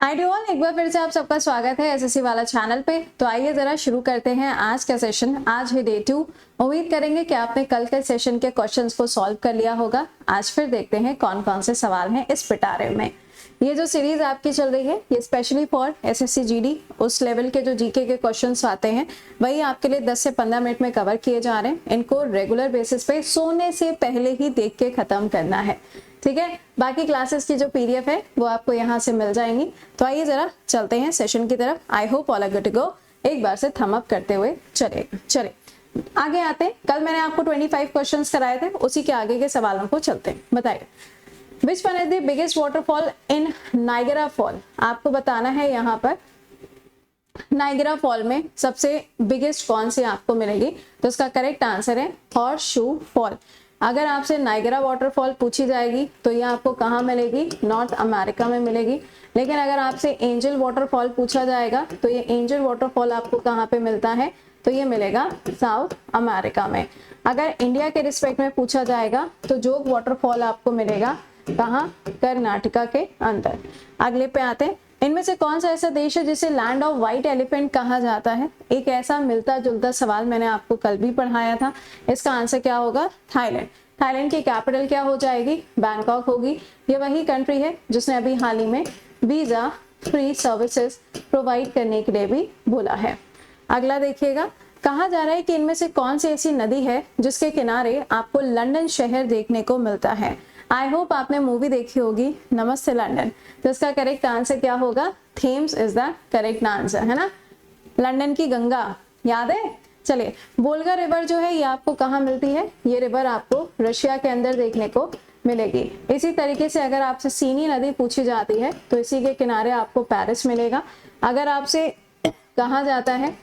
All एक बार फिर से आप सबका स्वागत है एसएससी वाला चैनल पे। तो आइए जरा शुरू करते हैं आज का सेशन। आज है डे 2। उम्मीद करेंगे कि आपने कल के सेशन के क्वेश्चंस को सॉल्व कर लिया होगा। आज फिर देखते हैं कौन कौन से सवाल हैं इस पिटारे में। ये जो सीरीज आपकी चल रही है ये स्पेशली फॉर एसएससी जीडी, उस लेवल के जो जीके के क्वेश्चंस आते हैं वही आपके लिए 10 से 15 मिनट में कवर किए जा रहे हैं। इनको रेगुलर बेसिस पे सोने से पहले ही देख के खत्म करना है, ठीक है। बाकी क्लासेस की जो पीडीएफ है वो आपको यहाँ से मिल जाएंगी। तो आइए जरा चलते हैं सेशन की तरफ। I hope all are good to go. एक बार से थम अप करते हुए चले आगे आते हैं। कल मैंने आपको 25 क्वेश्चंस कराए थे, उसी के आगे के सवालों को चलते हैं। बताइए which one is the biggest waterfall in Niagara fall. आपको बताना है यहाँ पर नाइगरा फॉल में सबसे बिगेस्ट कौन सी आपको मिलेगी। तो इसका करेक्ट आंसर है हॉर्सशू फॉल। अगर आपसे नाइगरा वाटरफॉल पूछी जाएगी तो ये आपको कहाँ मिलेगी, नॉर्थ अमेरिका में मिलेगी। लेकिन अगर आपसे एंजल वाटरफॉल पूछा जाएगा तो ये एंजल वाटरफॉल आपको कहाँ पे मिलता है, तो ये मिलेगा साउथ अमेरिका में। अगर इंडिया के रिस्पेक्ट में पूछा जाएगा तो जोग वाटरफॉल आपको मिलेगा कहाँ, कर्नाटका के अंदर। अगले पे आते हैं। इनमें से कौन सा ऐसा देश है जिसे लैंड ऑफ व्हाइट एलिफेंट कहा जाता है। एक ऐसा मिलता जुलता सवाल मैंने आपको कल भी पढ़ाया था। इसका आंसर क्या होगा, थाईलैंड। थाईलैंड की कैपिटल क्या हो जाएगी, बैंकॉक होगी। ये वही कंट्री है जिसने अभी हाल ही में वीजा फ्री सर्विसेज प्रोवाइड करने के लिए भी बोला है। अगला देखिएगा, कहा जा रहा है कि इनमें से कौन सी ऐसी नदी है जिसके किनारे आपको लंदन शहर देखने को मिलता है। आई होप आपने मूवी देखी होगी नमस्ते लंदन। तो इसका करेक्ट आंसर क्या होगा, Thames is the correct answer, है ना। लंदन की गंगा याद है। चलिए वोल्गा रिवर जो है ये आपको कहाँ मिलती है, ये रिवर आपको रशिया के अंदर देखने को मिलेगी। इसी तरीके से अगर आपसे सीनी नदी पूछी जाती है तो इसी के किनारे आपको पेरिस मिलेगा। अगर आपसे कहा जाता है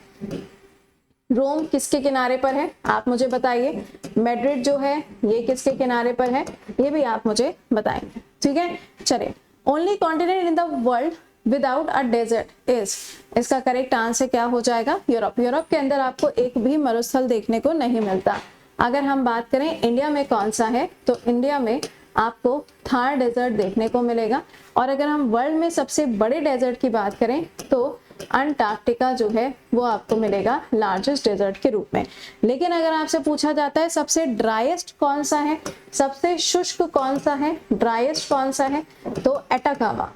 रोम किसके किनारे पर है, आप मुझे बताइए। मैड्रिड जो है ये किसके किनारे पर है, ये भी आप मुझे बताएंगे, ठीक है। चलिए only continent in the world without a desert is. इसका करेक्ट आंसर क्या हो जाएगा, यूरोप। यूरोप के अंदर आपको एक भी मरुस्थल देखने को नहीं मिलता। अगर हम बात करें इंडिया में कौन सा है, तो इंडिया में आपको थार डेजर्ट देखने को मिलेगा। और अगर हम वर्ल्ड में सबसे बड़े डेजर्ट की बात करें तो अंटार्कटिका जो है वो आपको मिलेगा लार्जेस्ट डेजर्ट के रूप में। लेकिन अगर आपसे पूछा जाता है सबसे ड्राइएस्ट कौन सा है, सबसे शुष्क कौन सा है, ड्राइएस्ट कौन सा है, तो एटाकामा।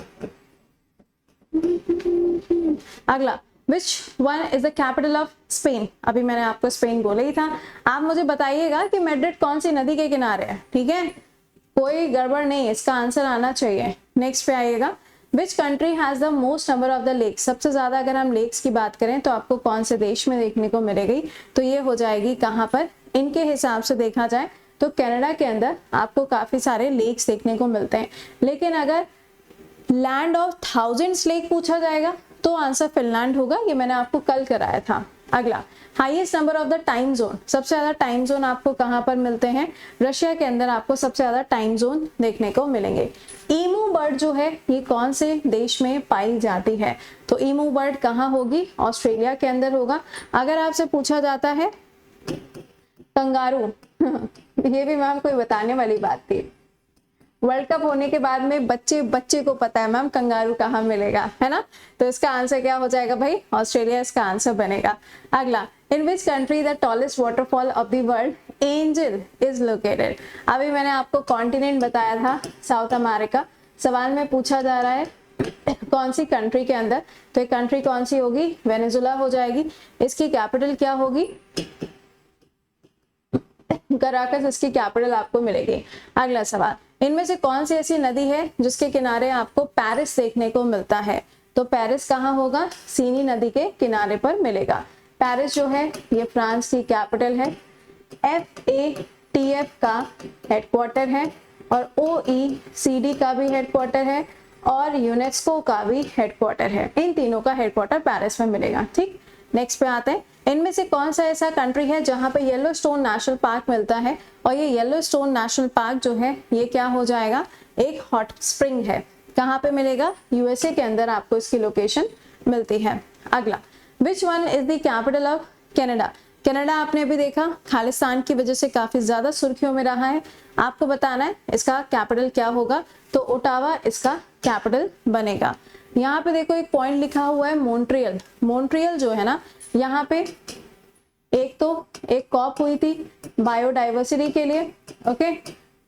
अगला, which one is the capital of Spain. अभी मैंने आपको स्पेन बोला ही था। आप मुझे बताइएगा कि मैड्रिड कौन सी नदी के किनारे है, ठीक है। कोई गड़बड़ नहीं, इसका आंसर आना चाहिए। नेक्स्ट पे आइएगा, which country has the most number of the lakes. सबसे ज्यादा अगर हम लेक्स की बात करें तो आपको कौन से देश में देखने को मिलेगी, तो ये हो जाएगी कहाँ पर, इनके हिसाब से देखा जाए तो कनाडा के अंदर आपको काफी सारे लेक्स देखने को मिलते हैं। लेकिन अगर लैंड ऑफ थाउजेंड्स लेक पूछा जाएगा तो आंसर फिनलैंड होगा। ये मैंने आपको कल कराया था। अगला, highest number of the time zone. सबसे ज्यादा टाइम जोन आपको कहां पर मिलते हैं, रशिया के अंदर आपको सबसे ज्यादा टाइम जोन देखने को मिलेंगे। ईमू बर्ड जो है ये कौन से देश में पाई जाती है, तो ईमू बर्ड कहाँ होगी, ऑस्ट्रेलिया के अंदर होगा। अगर आपसे पूछा जाता है कंगारू ये भी मैम कोई बताने वाली बात थी। वर्ल्ड कप होने के बाद में बच्चे को पता है मैम कंगारू कहाँ मिलेगा, है ना। तो इसका आंसर क्या हो जाएगा भाई, ऑस्ट्रेलिया इसका आंसर बनेगा। अगला, in which country the tallest waterfall of the world Angel is located. अभी मैंने आपको कॉन्टिनेंट बताया था साउथ अमेरिका। सवाल में पूछा जा रहा है कौन सी कंट्री के अंदर, तो एक कंट्री कौन सी होगी, वेनेजुला हो जाएगी। इसकी कैपिटल क्या होगी, कराकस इसकी कैपिटल आपको मिलेगी। अगला सवाल, इनमें से कौन सी ऐसी नदी है जिसके किनारे आपको पेरिस देखने को मिलता है, तो पेरिस कहाँ होगा, सीनी नदी के किनारे पर मिलेगा। पेरिस जो है ये फ्रांस की कैपिटल है। FATF का हेडक्वार्टर है और OECD का भी हेडक्वार्टर है और यूनेस्को का भी हेडक्वार्टर है। इन तीनों का हेडक्वार्टर पेरिस में मिलेगा, ठीक। नेक्स्ट पे आते हैं, इनमें से कौन सा ऐसा कंट्री है जहां पे येलोस्टोन नेशनल पार्क मिलता है, और ये येलोस्टोन नेशनल पार्क जो है ये क्या हो जाएगा, एक हॉट स्प्रिंग है। कहाँ पे मिलेगा, USA के अंदर आपको इसकी लोकेशन मिलती है। अगला, which one is the capital of Canada. Canada आपने अभी देखा खालिस्तान की वजह से काफी ज्यादा सुर्खियों में रहा है। आपको बताना है इसका कैपिटल क्या होगा, तो ओटावा इसका कैपिटल बनेगा। यहाँ पे देखो एक पॉइंट लिखा हुआ है मॉन्ट्रियल। मॉन्ट्रियल जो है ना, यहाँ पे एक कॉप हुई थी बायोडाइवर्सिटी के लिए, ओके।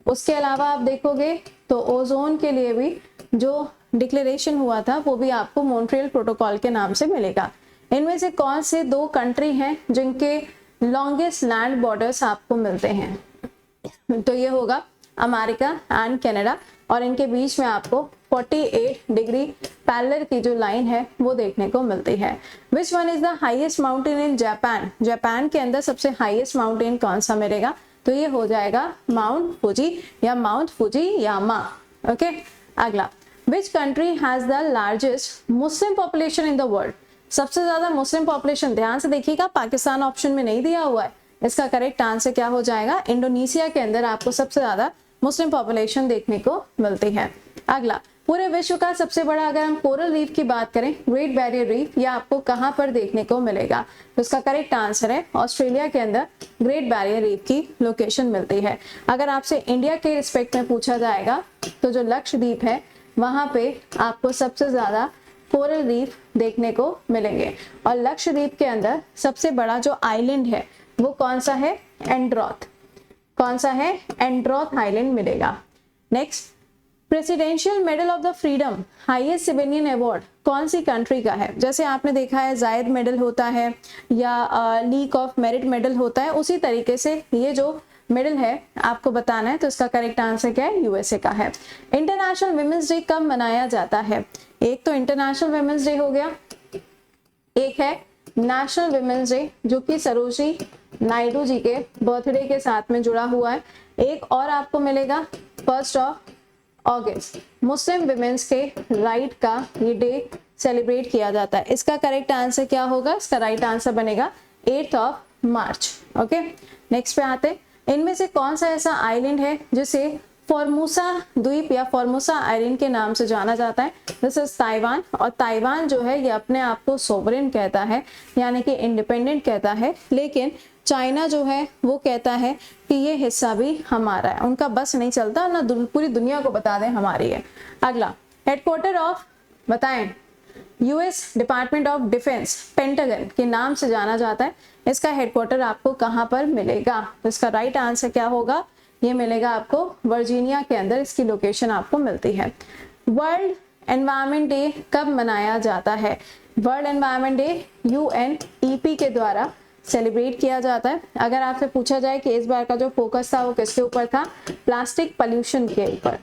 उसके अलावा आप देखोगे तो ओजोन के लिए भी जो डिक्लेरेशन हुआ था वो भी आपको मॉन्ट्रियल प्रोटोकॉल के नाम से मिलेगा। इनमें से कौन से 2 कंट्री हैं जिनके लॉन्गेस्ट लैंड बॉर्डर्स आपको मिलते हैं, तो ये होगा अमेरिका एंड कनाडा, और इनके बीच में आपको 48 डिग्री पैरेलल की जो लाइन है वो देखने को मिलती है। Which one is the highest mountain in Japan, Japan के अंदर सबसे हाईएस्ट माउंटेन कौन सा मिलेगा, तो ये हो जाएगा माउंट फुजी या माउंट फुजियामा, ओके। अगला, which country has the largest Muslim population in the world, सबसे ज्यादा मुस्लिम पॉपुलेशन, ध्यान से देखिएगा पाकिस्तान ऑप्शन में नहीं दिया हुआ है। इसका करेक्ट आंसर क्या हो जाएगा, इंडोनेशिया के अंदर आपको सबसे ज्यादा मुस्लिम पॉपुलेशन देखने को मिलती है। अगला, पूरे विश्व का सबसे बड़ा अगर हम कोरल रीफ की बात करें, ग्रेट बैरियर रीफ, ये आपको कहां पर देखने को मिलेगा, तो इसका करेक्ट आंसर है ऑस्ट्रेलिया के अंदर ग्रेट बैरियर रीफ की लोकेशन मिलती है। अगर आपसे इंडिया के रिस्पेक्ट में पूछा जाएगा तो जो लक्षद्वीप है वहां पे आपको सबसे ज्यादा कोरल रीफ देखने को मिलेंगे, और लक्षद्वीप के अंदर सबसे बड़ा जो आइलैंड है वो कौन सा है, एंड्रोथ, कौन सा है, एंड्रोथ आइलैंड मिलेगा। Next, presidential medal of the freedom, highest civilian award कौन सी कंट्री का है, जैसे आपने देखा है जायद मेडल होता है या लीग ऑफ मेरिट मेडल होता है, उसी तरीके से ये जो मेडल है आपको बताना है, तो इसका करेक्ट आंसर क्या है, यूएसए का है। इंटरनेशनल वुमेन्स डे कब मनाया जाता है, एक तो इंटरनेशनल वुमेन्स डे हो गया, एक है नेशनल वुमेन्स डे जो कि सरोजिनी नायडू जी के बर्थडे के साथ में जुड़ा हुआ है, एक और आपको मिलेगा 1 अगस्त, मुस्लिम वुमेन्स के राइट का ये डे सेलिब्रेट किया जाता है। इसका करेक्ट आंसर क्या होगा, इसका राइट आंसर बनेगा 8 मार्च, ओके। नेक्स्ट पे आते हैं, इनमें से कौन सा ऐसा आइलैंड है जिसे फॉर्मोसा द्वीप या फॉर्मोसा आइलैंड के नाम से जाना जाता है, दिस इज ताइवान। और ताइवान जो है ये अपने आप को सोवरेन कहता है, यानी कि इंडिपेंडेंट कहता है, लेकिन चाइना जो है वो कहता है कि ये हिस्सा भी हमारा है, उनका बस नहीं चलता ना पूरी दुनिया को बता दें हमारी है। अगला, हेडक्वार्टर ऑफ बताएं, US department of defence pentagon के नाम से जाना जाता है, इसका हेडक्वार्टर आपको कहां पर मिलेगा, तो इसका राइट आंसर क्या होगा, ये मिलेगा आपको वर्जीनिया के अंदर, इसकी लोकेशन आपको मिलती है। वर्ल्ड एनवायरनमेंट डे कब मनाया जाता है, वर्ल्ड एनवायरनमेंट डे यूएनईपी के द्वारा सेलिब्रेट किया जाता है। अगर आपसे पूछा जाए कि इस बार का जो फोकस था वो किसके ऊपर था, प्लास्टिक पॉल्यूशन के ऊपर,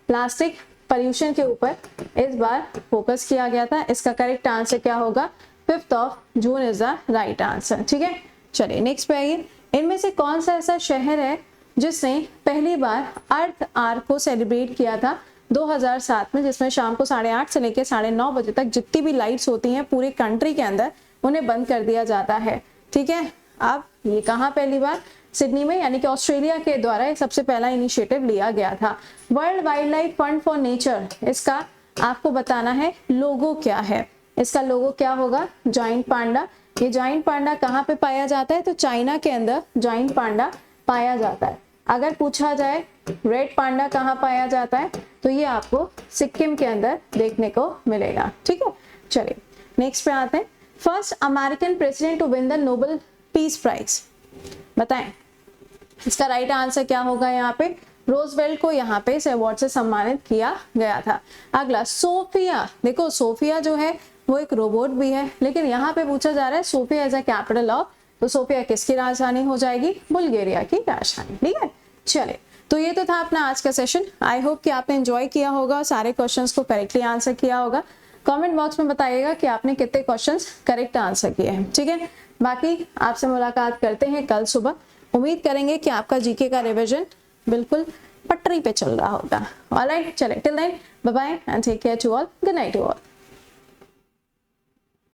प्लास्टिक पॉल्यूशन के ऊपर इस बार फोकस किया गया था। इसका करेक्ट आंसर क्या होगा, 5 June is the right answer, ठीक है। चलिए नेक्स्ट पे आइए, इनमें से कौन सा ऐसा शहर है जिसने पहली बार अर्थ आवर को सेलिब्रेट किया था 2007 में, जिसमें शाम को 8:30 से लेकर 9:30 बजे तक जितनी भी लाइट्स होती हैं पूरी कंट्री के अंदर उन्हें बंद कर दिया जाता है, ठीक है। अब ये कहाँ पहली बार, सिडनी में, यानी कि ऑस्ट्रेलिया के द्वारा ये सबसे पहला इनिशिएटिव लिया गया था। World wild life fund for nature, इसका आपको बताना है लोगो क्या है, इसका लोगो क्या होगा, जाइंट पांडा। ये जाइंट पांडा कहाँ पे पाया जाता है, तो चाइना के अंदर जाइंट पांडा पाया जाता है। अगर पूछा जाए रेड पांडा कहाँ पाया जाता है, तो ये आपको सिक्किम के अंदर देखने को मिलेगा, ठीक है। चलिए नेक्स्ट पे आते हैं, first American president to win the Nobel peace prize, बताएं इसका राइट आंसर क्या होगा। यहाँ पे रोजवेल्ट को यहाँ पे इस अवार्ड से सम्मानित किया गया था। अगला, सोफिया, देखो सोफिया जो है वो एक रोबोट भी है, लेकिन यहाँ पे पूछा जा रहा है Sofia as a capital of, तो सोफिया किसकी राजधानी हो जाएगी, बुल्गारिया की राजधानी, ठीक है। चले, तो ये तो था अपना आज का सेशन। आई होप कि आपने एंजॉय किया होगा, सारे क्वेश्चंस को करेक्टली आंसर किया होगा। कमेंट बॉक्स में बताइएगा कि आपने कितने क्वेश्चंस करेक्ट आंसर किए हैं, ठीक है। बाकी आपसे मुलाकात करते हैं कल सुबह। उम्मीद करेंगे कि आपका जीके का रिवीजन बिल्कुल पटरी पे चल रहा होगा। ऑलराइट, चले, till then bye bye and take care to all, good night to all.